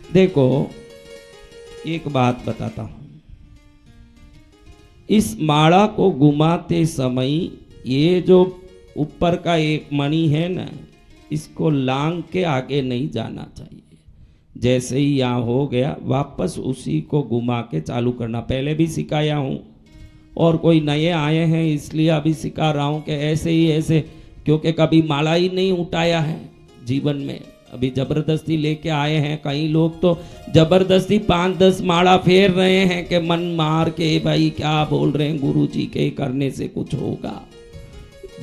देखो एक बात बताता हूं, इस माला को घुमाते समय ये जो ऊपर का एक मणि है ना, इसको लांग के आगे नहीं जाना चाहिए। जैसे ही यहाँ हो गया वापस उसी को घुमा के चालू करना। पहले भी सिखाया हूँ और कोई नए आए हैं इसलिए अभी सिखा रहा हूँ कि ऐसे ही ऐसे, क्योंकि कभी माला ही नहीं उठाया है जीवन में, अभी जबरदस्ती लेके आए हैं। कई लोग तो जबरदस्ती 5-10 माला फेर रहे हैं कि मन मार के, भाई क्या बोल रहे हैं गुरुजी के करने से कुछ होगा,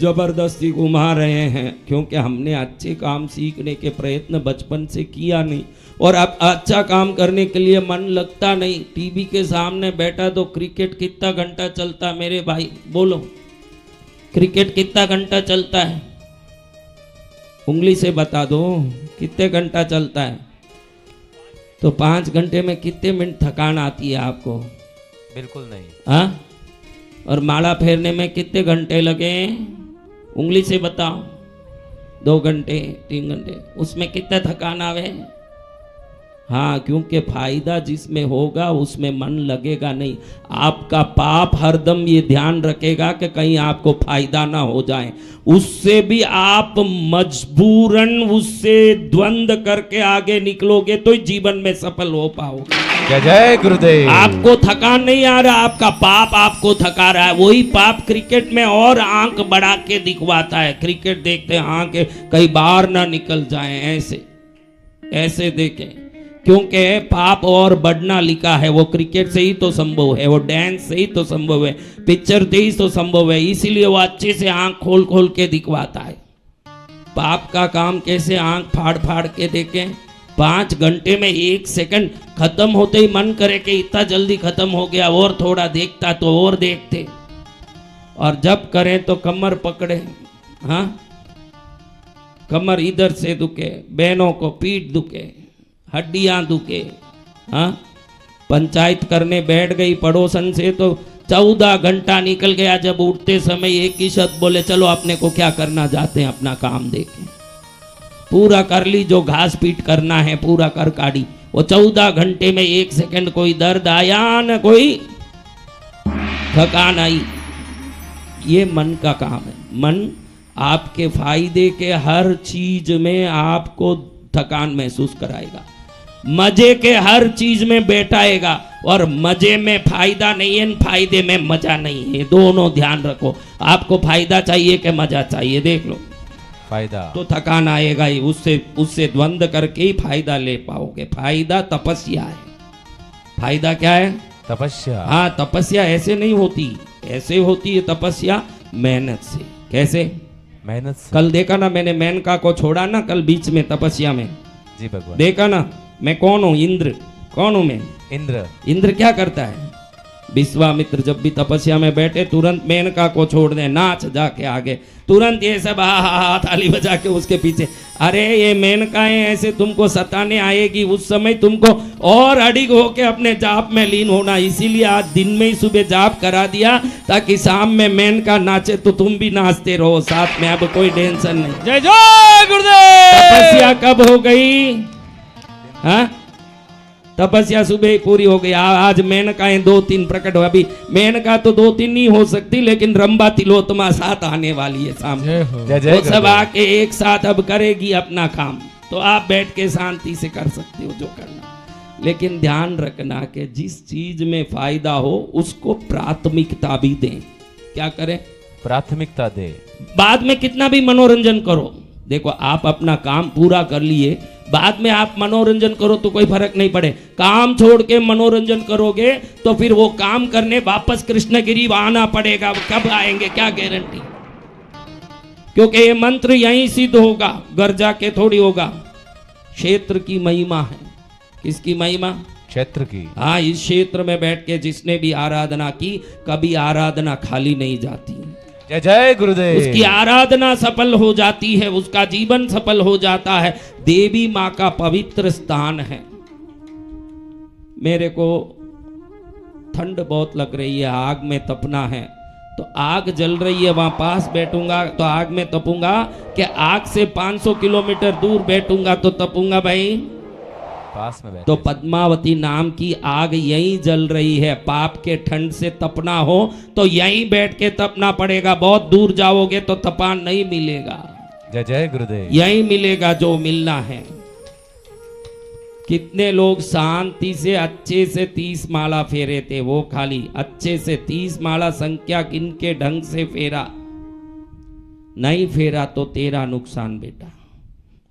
जबरदस्ती घुमा रहे हैं। क्योंकि हमने अच्छे काम सीखने के प्रयत्न बचपन से किया नहीं, और अब अच्छा काम करने के लिए मन लगता नहीं। टीवी के सामने बैठा तो क्रिकेट कितना घंटा चलता है मेरे भाई, बोलो क्रिकेट कितना घंटा चलता है, उंगली से बता दो कितने घंटा चलता है। तो 5 घंटे में कितने मिनट थकान आती है आपको? बिल्कुल नहीं। हाँ, और माला फेरने में कितने घंटे लगे, उंगली से बताओ। 2 घंटे 3 घंटे, उसमें कितना थकान आवे? हाँ, क्योंकि फायदा जिसमें होगा उसमें मन लगेगा नहीं। आपका पाप हरदम ये ध्यान रखेगा कि कहीं आपको फायदा ना हो जाए, उससे भी आप मजबूरन उससे द्वंद करके आगे निकलोगे तो जीवन में सफल हो पाओगे। जय जय गुरुदेव। आपको थकान नहीं आ रहा, आपका पाप आपको थका रहा है। वही पाप क्रिकेट में और आंख बढ़ा के दिखवाता है। क्रिकेट देखते आंख कई बार ना निकल जाए, ऐसे ऐसे देखें, क्योंकि पाप और बढ़ना लिखा है। वो क्रिकेट से ही तो संभव है, वो डांस से ही तो संभव है, पिक्चर से ही तो संभव है। इसीलिए वो अच्छे से आंख खोल खोल के दिखवाता है। पाप का काम कैसे आंख फाड़ फाड़ के देखें। 5 घंटे में 1 सेकंड खत्म होते ही मन करे कि इतना जल्दी खत्म हो गया, और थोड़ा देखता तो और देखते। और जब करें तो कमर पकड़े, हाँ कमर इधर से दुखे, बहनों को पीठ दुखे, हड्डियां दुखे। हाँ, पंचायत करने बैठ गई पड़ोसन से तो 14 घंटा निकल गया। जब उठते समय एक ही शब्द बोले, चलो अपने को क्या करना जाते हैं, अपना काम देखें। पूरा कर ली, जो घास पीट करना है पूरा कर काटी। वो 14 घंटे में 1 सेकंड कोई दर्द आया न कोई थकान आई। ये मन का काम है। मन आपके फायदे के हर चीज में आपको थकान महसूस कराएगा, मजे के हर चीज में बैठाएगा। और मजे में फायदा नहीं है, फायदे में मजा नहीं है। दोनों ध्यान रखो। आपको फायदा चाहिए कि मजा चाहिए, देख लो। फायदा तो थकान आएगा ही, उससे द्वंद करके ही फायदा ले पाओगे। फायदा तपस्या है। फायदा क्या है? तपस्या। हाँ, तपस्या ऐसे नहीं होती, ऐसे होती है तपस्या मेहनत से। कैसे? मेहनत से। कल देखा ना मैंने मेनका को छोड़ा ना कल बीच में तपस्या में। जी भगवान। देखा ना मैं कौन हूँ? इंद्र। कौन हूँ मैं? इंद्र। इंद्र क्या करता है? विश्वामित्र जब भी तपस्या में बैठे तुरंत मेनका को छोड़ दे, नाच जाके आगे, तुरंत ये सब हा हा हा ताली बजा के उसके पीछे। अरे ये मेनकाएं ऐसे तुमको सताने आएगी, उस समय तुमको और अडिग होके अपने जाप में लीन होना। इसीलिए आज दिन में ही सुबह जाप करा दिया ताकि शाम में मेनका नाचे तो तुम भी नाचते रहो साथ में। अब कोई टेंशन नहीं। जय जय गुरुदेव। तपस्या कब हो गई? हाँ, तपस्या सुबह ही पूरी हो गई। आज मेनकाएं 2-3 प्रकट हो। अभी मेनका तो 2-3 नहीं हो सकती, लेकिन रंबा तिलोत्तमा 7 आने वाली है सामने। वो सब आके एक साथ अब करेगी अपना काम। तो आप बैठ के शांति से कर सकते हो जो करना। लेकिन ध्यान रखना कि जिस चीज में फायदा हो उसको प्राथमिकता भी दें। क्या करें? प्राथमिकता दे। बाद में कितना भी मनोरंजन करो, देखो आप अपना काम पूरा कर लिए, बाद में आप मनोरंजन करो तो कोई फर्क नहीं पड़े। काम छोड़ के मनोरंजन करोगे तो फिर वो काम करने वापस कृष्णगिरी आना पड़ेगा। कब आएंगे क्या गारंटी? क्योंकि ये मंत्र यहीं सिद्ध होगा, घर जाके थोड़ी होगा। क्षेत्र की महिमा है। किसकी महिमा? क्षेत्र की। हाँ, इस क्षेत्र में बैठ के जिसने भी आराधना की, कभी आराधना खाली नहीं जाती। जय जय गुरुदेव। उसकी आराधना सफल हो जाती है, उसका जीवन सफल हो जाता है। देवी माँ का पवित्र स्थान है। मेरे को ठंड बहुत लग रही है, आग में तपना है, तो आग जल रही है वहां पास बैठूंगा तो आग में तपूंगा कि आग से 500 किलोमीटर दूर बैठूंगा तो तपूंगा? भाई पास में बैठे तो पद्मावती नाम की आग यहीं जल रही है। पाप के ठंड से तपना हो तो यहीं बैठ के तपना पड़ेगा। बहुत दूर जाओगे तो तपान नहीं मिलेगा, जय जय गुरुदेव। यहीं मिलेगा जो मिलना है। कितने लोग शांति से अच्छे से 30 माला फेरे थे, वो खाली अच्छे से 30 माला संख्या गिन के ढंग से फेरा, नहीं फेरा तो तेरा नुकसान बेटा।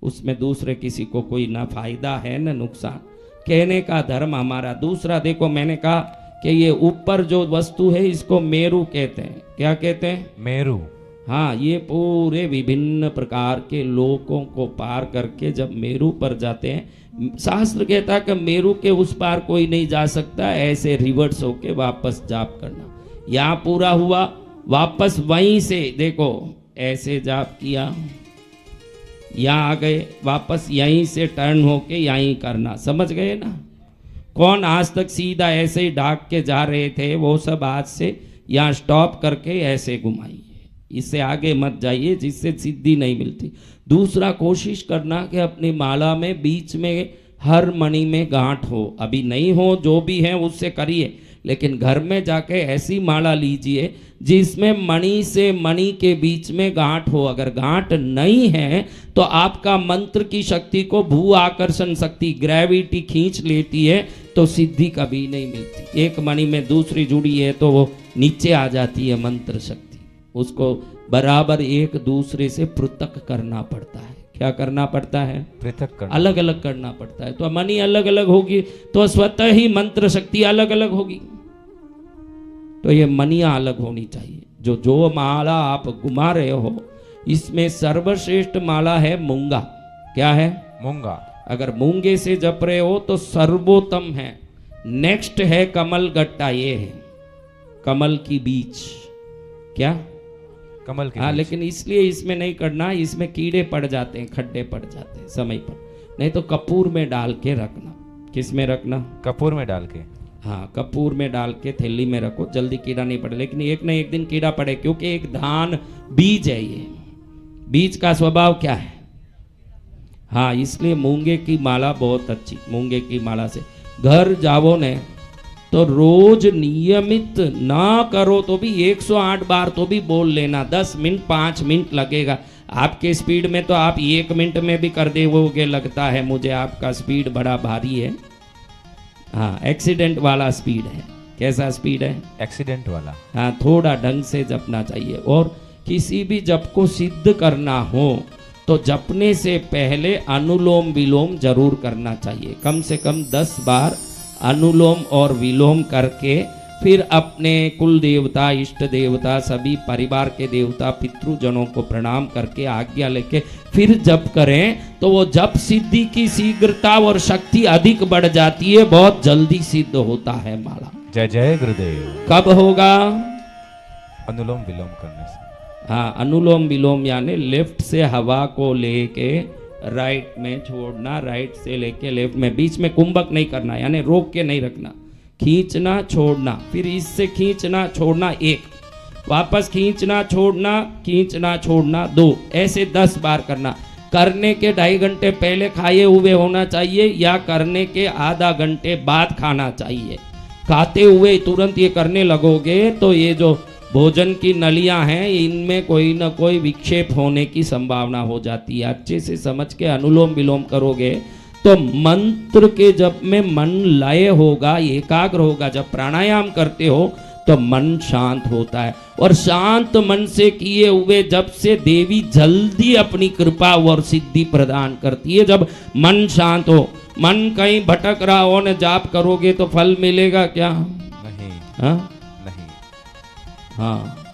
उसमें दूसरे किसी को कोई ना फायदा है ना नुकसान। कहने का धर्म हमारा। दूसरा देखो, मैंने कहा कि ये ऊपर जो वस्तु है इसको मेरू कहते हैं। क्या कहते हैं? मेरू। हाँ, ये पूरे विभिन्न प्रकार के लोकों को पार करके जब मेरू पर जाते हैं, शास्त्र कहता है कि मेरू के उस पार कोई नहीं जा सकता। ऐसे रिवर्स होके वापस जाप करना। यहाँ पूरा हुआ, वापस वहीं से देखो ऐसे जाप किया, यहाँ आ गए, वापस यहीं से टर्न होके यहीं करना। समझ गए ना? कौन आज तक सीधा ऐसे ही ढाक के जा रहे थे, वो सब आज से यहाँ स्टॉप करके ऐसे घुमाइए। इससे आगे मत जाइए जिससे सिद्धि नहीं मिलती। दूसरा, कोशिश करना कि अपनी माला में बीच में हर मणि में गांठ हो। अभी नहीं हो, जो भी है उससे करिए, लेकिन घर में जाके ऐसी माला लीजिए जिसमें मणि से मणि के बीच में गांठ हो। अगर गांठ नहीं है तो आपका मंत्र की शक्ति को भू आकर्षण शक्ति, ग्रेविटी खींच लेती है, तो सिद्धि कभी नहीं मिलती। एक मणि में दूसरी जुड़ी है तो वो नीचे आ जाती है मंत्र शक्ति। उसको बराबर एक दूसरे से पृथक करना पड़ता है। क्या करना पड़ता है? पृथक करना, अलग अलग करना पड़ता है। तो मणि अलग अलग होगी तो स्वतः ही मंत्र शक्ति अलग अलग होगी। तो ये मणियां अलग होनी चाहिए। जो माला आप घुमा रहे हो, इसमें सर्वश्रेष्ठ माला है मूंगा। क्या है? मूंगा। अगर मूंगे से जप रहे हो तो सर्वोत्तम है। नेक्स्ट है कमल गट्टा, ये है कमल की बीज। क्या? कमल के। हाँ, लेकिन इसलिए इसमें नहीं करना, इसमें कीड़े पड़ जाते हैं, खड्डे पड़ जाते हैं समय पर। नहीं तो कपूर में डाल के रखना। किस में रखना? कपूर में डाल के। हाँ, कपूर में डाल के थैली में रखो, जल्दी कीड़ा नहीं पड़े। लेकिन एक न एक दिन कीड़ा पड़े, क्योंकि एक धान बीज है। ये बीज का स्वभाव क्या है? हाँ, इसलिए मूंगे की माला बहुत अच्छी। मूंगे की माला से घर जाओ ने तो रोज नियमित ना करो तो भी 108 बार तो भी बोल लेना। 10 मिनट 5 मिनट लगेगा। आपके स्पीड में तो आप 1 मिनट में भी कर देवोगे, लगता है मुझे। आपका स्पीड बड़ा भारी है। हाँ, एक्सीडेंट वाला स्पीड है। कैसा स्पीड है? एक्सीडेंट वाला। हाँ, थोड़ा ढंग से जपना चाहिए। और किसी भी जप को सिद्ध करना हो तो जपने से पहले अनुलोम विलोम जरूर करना चाहिए। कम से कम 10 बार अनुलोम और विलोम करके फिर अपने कुल देवता, इष्ट देवता, सभी परिवार के देवता, पितृजनों को प्रणाम करके आज्ञा लेके फिर जप करें तो वो जप सिद्धि की शीघ्रता और शक्ति अधिक बढ़ जाती है। बहुत जल्दी सिद्ध होता है माला। जय जय गुरुदेव। कब होगा? अनुलोम विलोम करने से। हाँ, अनुलोम विलोम यानी लेफ्ट से हवा को लेके राइट में छोड़ना, राइट से लेके लेफ्ट में, बीच में कुंभक नहीं करना, यानी रोक के नहीं रखना। खींचना छोड़ना, फिर इससे खींचना छोड़ना 1, वापस खींचना छोड़ना 2, ऐसे 10 बार करना। करने के 2.5 घंटे पहले खाए हुए होना चाहिए या करने के आधा घंटे बाद खाना चाहिए। खाते हुए तुरंत ये करने लगोगे तो ये जो भोजन की नलियां हैं, इनमें कोई ना कोई विक्षेप होने की संभावना हो जाती है। अच्छे से समझ के अनुलोम विलोम करोगे तो मंत्र के जप में मन लय होगा, एकाग्र होगा। जब प्राणायाम करते हो तो मन शांत होता है, और शांत मन से किए हुए जप से देवी जल्दी अपनी कृपा और सिद्धि प्रदान करती है। जब मन शांत हो, मन कहीं भटक रहा हो न जाप करोगे तो फल मिलेगा क्या? नहीं। हाँ, नहीं। हाँ,